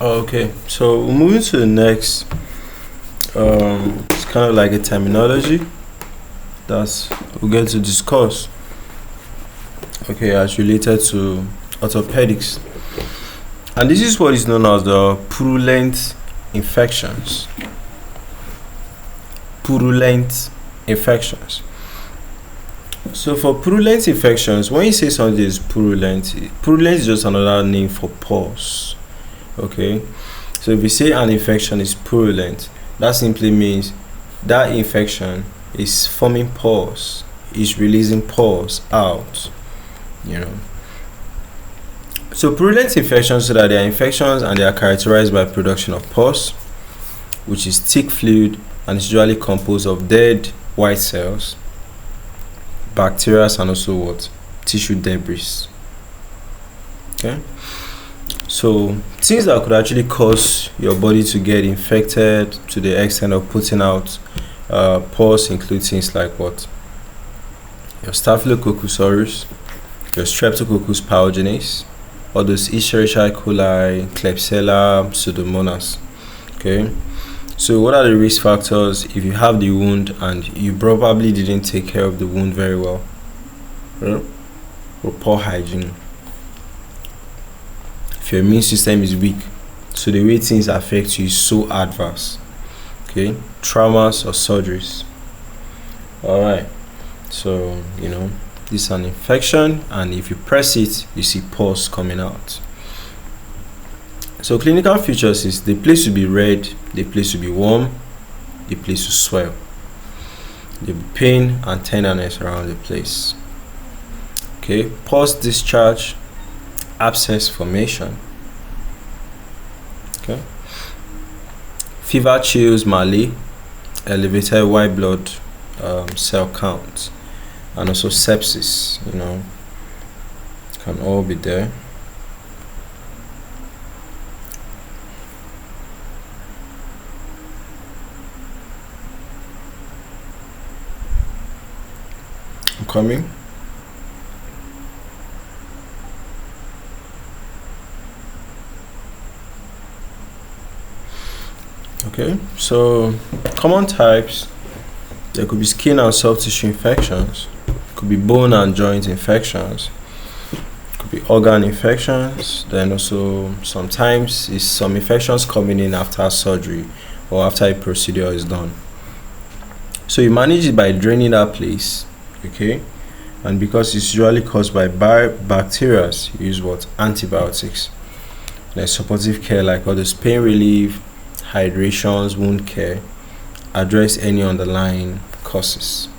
Okay, so moving to the next, it's kind of like a terminology that's we're going to discuss. Okay, as related to orthopedics, and this is what is known as the purulent infections. Purulent infections. So for purulent infections, when you say something is purulent, purulent is just another name for pus. Okay, so if you say an infection is purulent, that simply means that infection is forming pus, is releasing pus out. So purulent infections, so that they are infections and they are characterized by production of pus, which is thick fluid and is usually composed of dead white cells, bacteria, and also what? Tissue debris. Okay. So things that could actually cause your body to get infected to the extent of putting out pus include things like what? Your Staphylococcus aureus, your Streptococcus pyogenes, or those Escherichia coli, Klebsiella, Pseudomonas. Okay. So what are the risk factors if you have the wound and you probably didn't take care of the wound very well? Or poor hygiene. If your immune system is weak, so the way things affect you is so adverse. Okay, traumas or surgeries. Alright, so this is an infection, and if you press it, you see pus coming out. So clinical features is the place will be red, the place will be warm, the place will swell. There will be pain and tenderness around the place. Okay, pus discharge, abscess formation. Okay, fever, chills, malaise, elevated white blood cell count, and also sepsis. Can all be there. I'm coming. Okay, so common types, there could be skin and soft tissue infections, could be bone and joint infections, could be organ infections, then also sometimes is some infections coming in after surgery or after a procedure is done. So you manage it by draining that place, okay, and because it's usually caused by bacteria, you use what? Antibiotics. There's supportive care like all this pain relief, hydrations, wound care, address any underlying causes.